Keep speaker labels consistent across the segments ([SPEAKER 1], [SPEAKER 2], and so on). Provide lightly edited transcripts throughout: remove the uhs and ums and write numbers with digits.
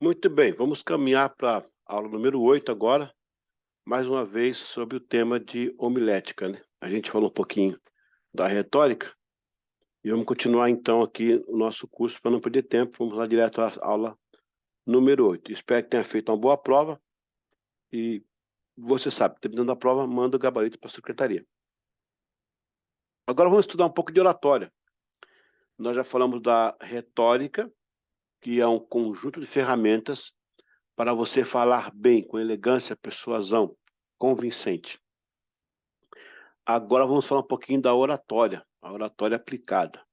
[SPEAKER 1] Muito bem, vamos caminhar para a aula número 8 agora, mais uma vez sobre o tema de homilética, né? A gente falou um pouquinho da retórica e vamos continuar então aqui o nosso curso para não perder tempo. Vamos lá direto à aula número 8. Espero que tenha feito uma boa prova e você sabe, terminando a prova, manda o gabarito para a secretaria. Agora vamos estudar um pouco de oratória. Nós já falamos da retórica, que é um conjunto de ferramentas para você falar bem, com elegância, persuasão, convincente. Agora vamos falar um pouquinho da oratória, a oratória aplicada.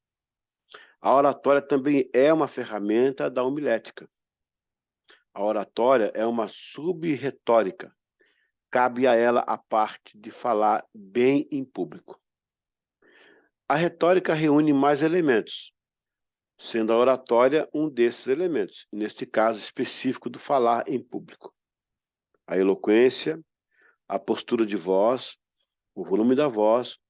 [SPEAKER 1] A oratória também é uma ferramenta da homilética. A oratória é uma sub-retórica. Cabe a ela a parte de falar bem em público. A retórica reúne mais elementos, sendo a oratória um desses elementos, neste caso específico do falar em público. A eloquência, a postura de voz, o volume da voz,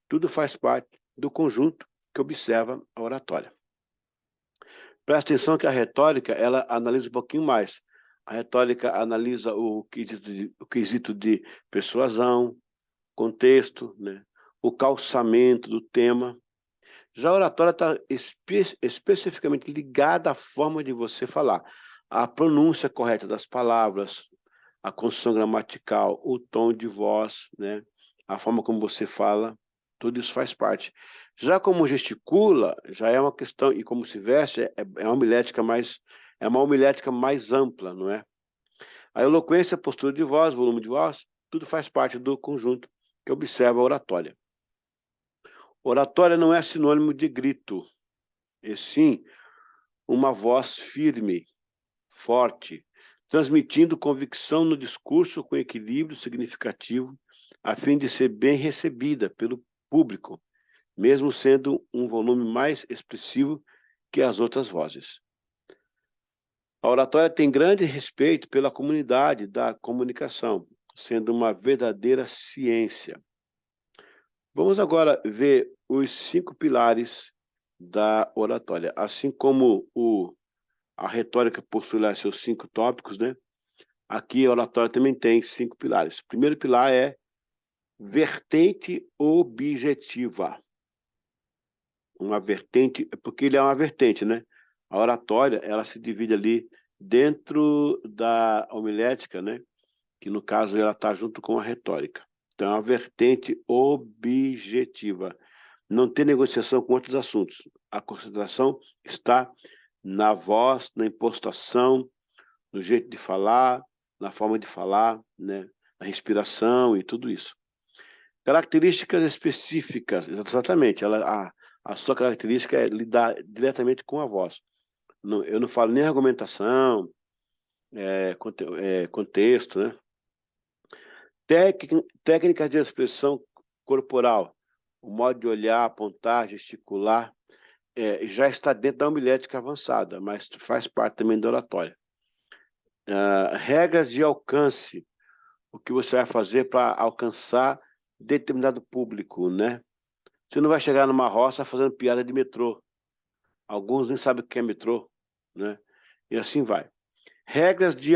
[SPEAKER 1] tudo faz parte do conjunto que observa a oratória. Presta atenção que a retórica, ela analisa um pouquinho mais. A retórica analisa o quesito de persuasão, contexto, né? O calçamento do tema. Já a oratória está especificamente ligada à forma de você falar. A pronúncia correta das palavras, a construção gramatical, o tom de voz, né? A forma como você fala, tudo isso faz parte. Já como gesticula, já é uma questão, e como se veste, é uma homilética mais ampla, não é? A eloquência, a postura de voz, volume de voz, tudo faz parte do conjunto que observa a oratória. Oratória não é sinônimo de grito, e sim uma voz firme, forte, transmitindo convicção no discurso com equilíbrio significativo, a fim de ser bem recebida pelo público, mesmo sendo um volume mais expressivo que as outras vozes. A oratória tem grande respeito pela comunidade da comunicação, sendo uma verdadeira ciência. Vamos agora ver os 5 pilares da oratória. Assim como a retórica possui lá seus 5 tópicos, né? Aqui a oratória também tem 5 pilares. O primeiro pilar é vertente objetiva. Uma vertente, porque ele é uma vertente, né? A oratória, ela se divide ali dentro da homilética, né? Que no caso ela está junto com a retórica. Então é uma vertente objetiva. Não tem negociação com outros assuntos. A concentração está na voz, na impostação, no jeito de falar, na forma de falar, né? Na respiração e tudo isso. Características específicas, exatamente. A sua característica é lidar diretamente com a voz. Eu não falo nem argumentação, contexto, né? Técnicas de expressão corporal, o modo de olhar, apontar, gesticular, já está dentro da homilética avançada, mas faz parte também da oratória. Regras de alcance, o que você vai fazer para alcançar determinado público, né? Você não vai chegar numa roça fazendo piada de metrô. Alguns nem sabem o que é metrô, né? E assim vai. Regras de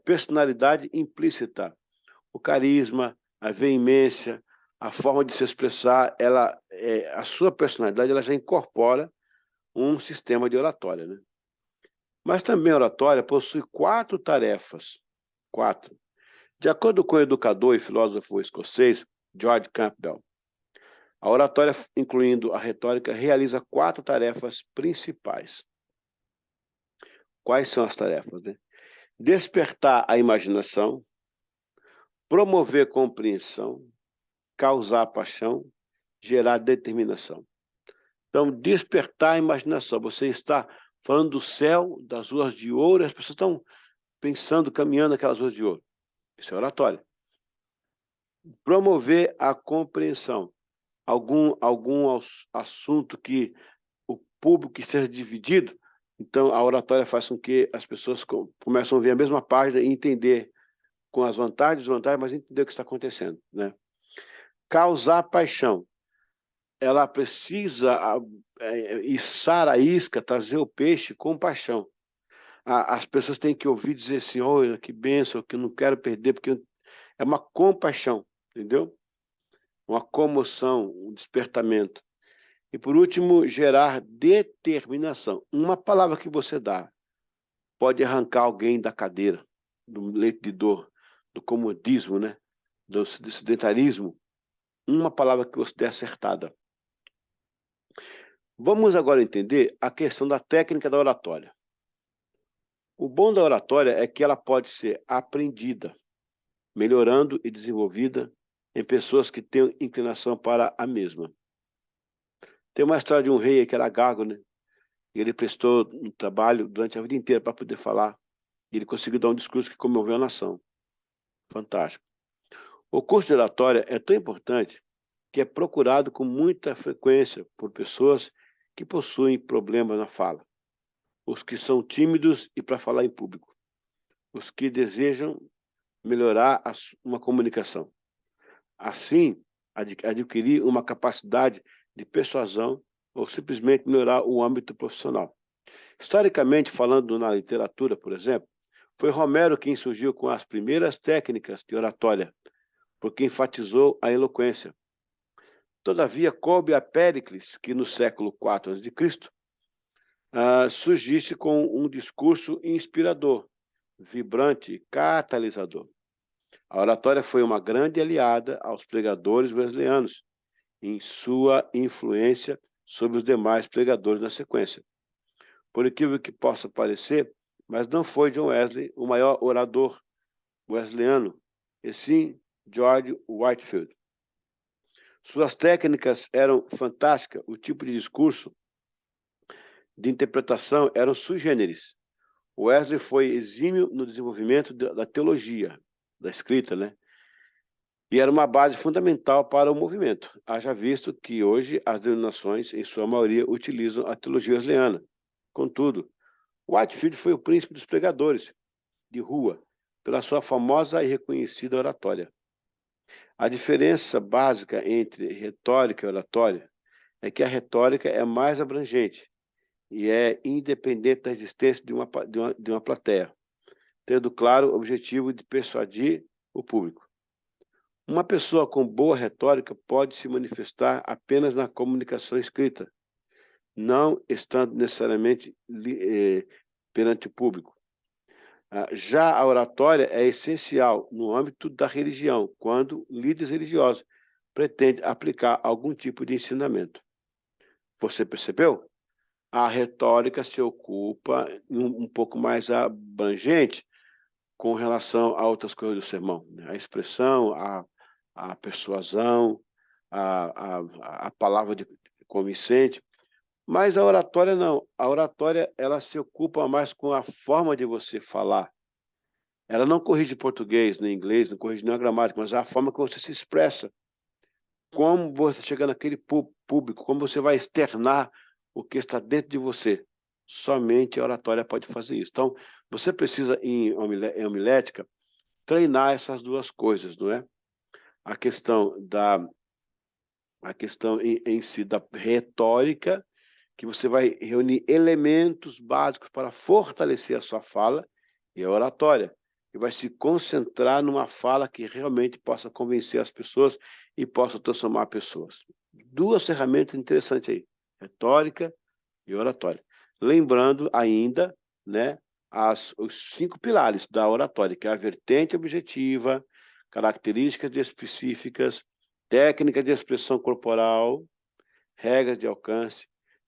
[SPEAKER 1] personalidade implícita, o carisma, a veemência, a forma de se expressar, a sua personalidade, ela já incorpora um sistema de oratória, né? Mas também a oratória possui 4 tarefas. 4. De acordo com o educador e filósofo escocês George Campbell, a oratória, incluindo a retórica, realiza 4 tarefas principais. Quais são as tarefas, né? Despertar a imaginação, promover compreensão, causar paixão, gerar determinação. Então, despertar a imaginação. Você está falando do céu, das ruas de ouro, as pessoas estão pensando, caminhando naquelas ruas de ouro. Isso é oratória. Promover a compreensão. Algum assunto que o público esteja dividido, então a oratória faz com que as pessoas começam a ver a mesma página e entender com as vantagens e desvantagens, mas entender o que está acontecendo, né? Causar paixão. Ela precisa içar a isca, trazer o peixe com paixão. As pessoas têm que ouvir dizer assim, olha, que bênção, que eu não quero perder, porque é uma compaixão, entendeu? Uma comoção, um despertamento. E, por último, gerar determinação. Uma palavra que você dá pode arrancar alguém da cadeira, do leito de dor, do comodismo, né? Do sedentarismo. Uma palavra que você der acertada. Vamos agora entender a questão da técnica da oratória. O bom da oratória é que ela pode ser aprendida, melhorando e desenvolvida em pessoas que têm inclinação para a mesma. Tem uma história de um rei que era gago, né? E ele prestou um trabalho durante a vida inteira para poder falar. E ele conseguiu dar um discurso que comoveu a nação. Fantástico. O curso de oratória é tão importante que é procurado com muita frequência por pessoas que possuem problemas na fala. Os que são tímidos e para falar em público. Os que desejam melhorar uma comunicação. Assim, adquirir uma capacidade de persuasão ou simplesmente melhorar o âmbito profissional. Historicamente, falando na literatura, por exemplo, foi Homero quem surgiu com as primeiras técnicas de oratória, porque enfatizou a eloquência. Todavia, coube a Péricles, que no século IV a.C., surgisse com um discurso inspirador, vibrante e catalisador. A oratória foi uma grande aliada aos pregadores wesleyanos, em sua influência sobre os demais pregadores na sequência. Por incrível que possa parecer, mas não foi John Wesley o maior orador wesleyano, e sim George Whitefield. Suas técnicas eram fantásticas, o tipo de discurso, de interpretação eram sui generis. Wesley foi exímio no desenvolvimento da teologia, da escrita, né? E era uma base fundamental para o movimento. Haja visto que hoje as denominações, em sua maioria, utilizam a teologia wesleyana. Contudo, Whitefield foi o príncipe dos pregadores de rua, pela sua famosa e reconhecida oratória. A diferença básica entre retórica e oratória é que a retórica é mais abrangente e é independente da existência de uma plateia, tendo claro o objetivo de persuadir o público. Uma pessoa com boa retórica pode se manifestar apenas na comunicação escrita, não estando necessariamente perante o público. Já a oratória é essencial no âmbito da religião, quando líderes religiosos pretendem aplicar algum tipo de ensinamento. Você percebeu? A retórica se ocupa um pouco mais abrangente com relação a outras coisas do sermão, né? A expressão, a persuasão, a palavra convincente. Mas a oratória não. A oratória ela se ocupa mais com a forma de você falar. Ela não corrige português, nem inglês, não corrige nenhuma gramática, mas a forma que você se expressa. Como você chega naquele público, como você vai externar o que está dentro de você. Somente a oratória pode fazer isso. Então, você precisa, em homilética, treinar essas duas coisas, não é? A questão em si da retórica, que você vai reunir elementos básicos para fortalecer a sua fala, e a oratória, que vai se concentrar numa fala que realmente possa convencer as pessoas e possa transformar pessoas. Duas ferramentas interessantes aí, retórica e oratória. Lembrando ainda, né, os 5 pilares da oratória, que é a vertente objetiva, características específicas, técnica de expressão corporal, regras de alcance,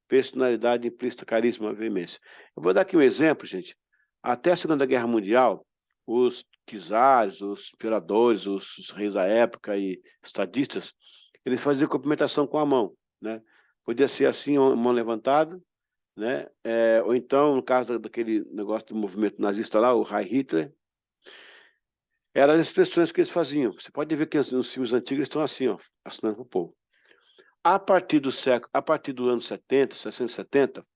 [SPEAKER 1] personalidade implícita, carisma, veemência. Eu vou dar aqui um exemplo, gente. Até a Segunda Guerra Mundial, os czares, os imperadores, os reis da época e estadistas, eles faziam cumprimentação com a mão, né? Podia ser assim, mão levantada, né? Ou então, no caso daquele negócio do movimento nazista lá, o Heil Hitler, eram as expressões que eles faziam. Você pode ver que nos filmes antigos eles estão assim, ó, assinando para o povo. A partir do ano 70, 60, 70,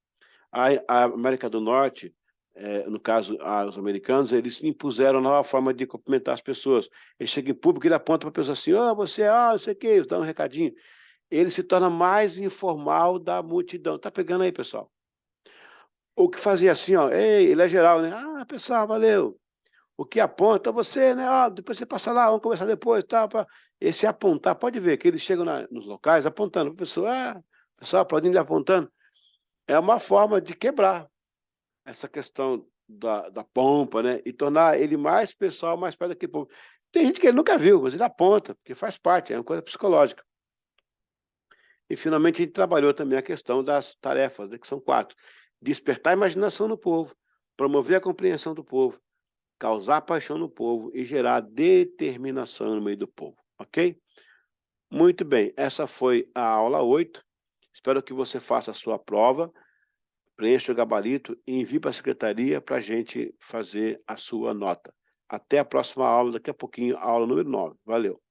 [SPEAKER 1] a América do Norte, no caso, os americanos, eles impuseram uma nova forma de cumprimentar as pessoas. Ele chega em público, ele aponta para a pessoa assim, não sei o quê, dá um recadinho. Ele se torna mais informal da multidão. Tá pegando aí, pessoal? O que fazia assim, ó, ei, ele é geral, né? Ah, pessoal, valeu. O que aponta você, né? Ó, depois você passa lá, vamos conversar depois, tal. Esse apontar, pode ver que eles chegam nos locais apontando. O pessoal aplaudindo e apontando. É uma forma de quebrar essa questão da pompa, né? E tornar ele mais pessoal, mais perto daquele povo. Tem gente que ele nunca viu, mas ele aponta, porque faz parte, é uma coisa psicológica. E, finalmente, a gente trabalhou também a questão das tarefas, né, que são 4. Despertar a imaginação no povo, promover a compreensão do povo, causar paixão no povo e gerar determinação no meio do povo, ok? Muito bem, essa foi a aula 8. Espero que você faça a sua prova, preencha o gabarito e envie para a secretaria para a gente fazer a sua nota. Até a próxima aula, daqui a pouquinho, aula número 9. Valeu!